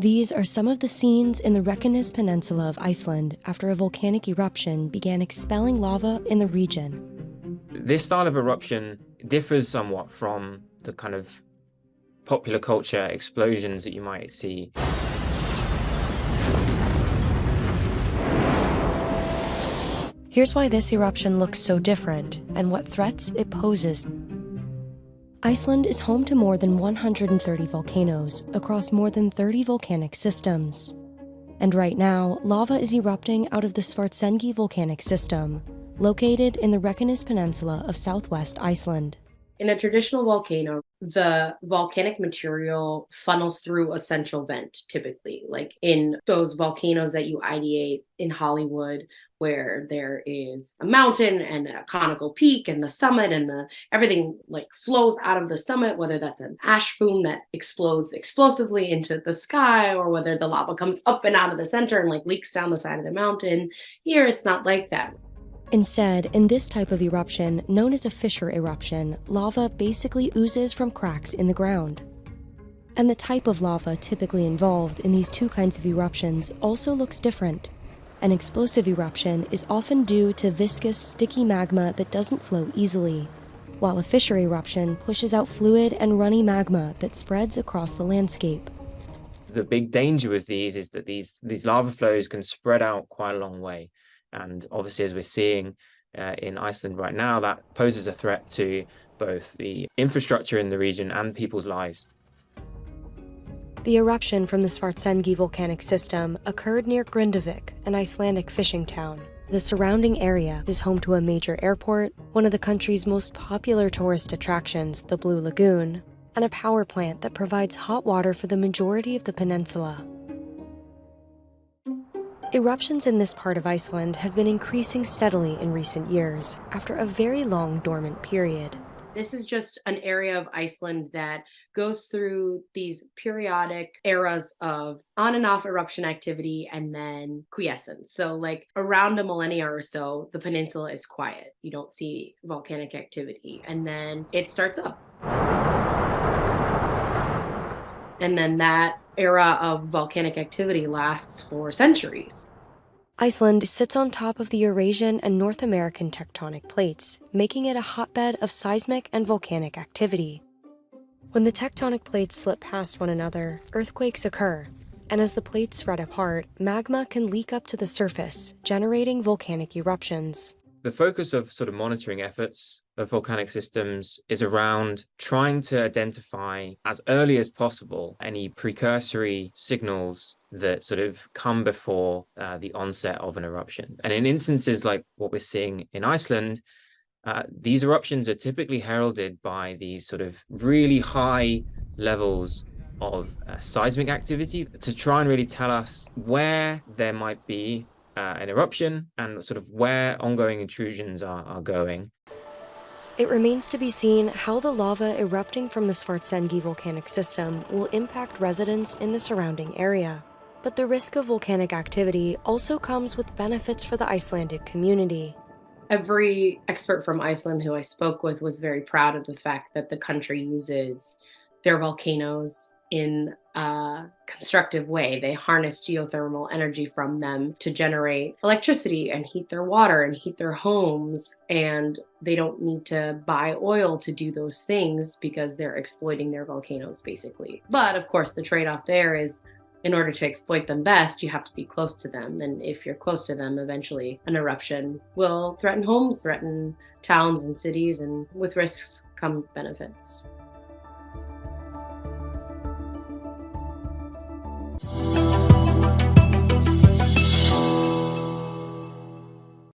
These are some of the scenes in the Reykjanes Peninsula of Iceland after a volcanic eruption began expelling lava in the region. This style of eruption differs somewhat from the kind of popular culture explosions that you might see. Here's why this eruption looks so different and what threats it poses. Iceland is home to more than 130 volcanoes across more than 30 volcanic systems. And right now, lava is erupting out of the Svartsengi volcanic system, located in the Reykjanes Peninsula of southwest Iceland. In a traditional volcano, the volcanic material funnels through a central vent, typically, like in those volcanoes that you ideate in Hollywood, where there is a mountain and a conical peak and the summit and everything like flows out of the summit, whether that's an ash plume that explodes explosively into the sky, or whether the lava comes up and out of the center and like leaks down the side of the mountain. Here, it's not like that. Instead, in this type of eruption, known as a fissure eruption, lava basically oozes from cracks in the ground. And the type of lava typically involved in these two kinds of eruptions also looks different. An explosive eruption is often due to viscous, sticky magma that doesn't flow easily, while a fissure eruption pushes out fluid and runny magma that spreads across the landscape. The big danger with these is that these lava flows can spread out quite a long way. And obviously, as we're seeing in Iceland right now, that poses a threat to both the infrastructure in the region and people's lives. The eruption from the Svartsengi volcanic system occurred near Grindavik, an Icelandic fishing town. The surrounding area is home to a major airport, one of the country's most popular tourist attractions, the Blue Lagoon, and a power plant that provides hot water for the majority of the peninsula. Eruptions in this part of Iceland have been increasing steadily in recent years, after a very long dormant period. This is just an area of Iceland that goes through these periodic eras of on and off eruption activity and then quiescence. So like around a millennia or so, the peninsula is quiet. You don't see volcanic activity. And then it starts up. And then that era of volcanic activity lasts for centuries. Iceland sits on top of the Eurasian and North American tectonic plates, making it a hotbed of seismic and volcanic activity. When the tectonic plates slip past one another, earthquakes occur, and as the plates spread apart, magma can leak up to the surface, generating volcanic eruptions. The focus of sort of monitoring efforts of volcanic systems is around trying to identify as early as possible any precursory signals that sort of come before the onset of an eruption. And in instances like what we're seeing in Iceland, these eruptions are typically heralded by these sort of really high levels of seismic activity to try and really tell us where there might be an eruption and sort of where ongoing intrusions are going. It remains to be seen how the lava erupting from the Svartsengi volcanic system will impact residents in the surrounding area. But the risk of volcanic activity also comes with benefits for the Icelandic community. Every expert from Iceland who I spoke with was very proud of the fact that the country uses their volcanoes in a constructive way. They harness geothermal energy from them to generate electricity and heat their water and heat their homes. And they don't need to buy oil to do those things because they're exploiting their volcanoes, basically. But of course, the trade-off there is in order to exploit them best, you have to be close to them. And if you're close to them, eventually an eruption will threaten homes, threaten towns and cities, and with risks come benefits.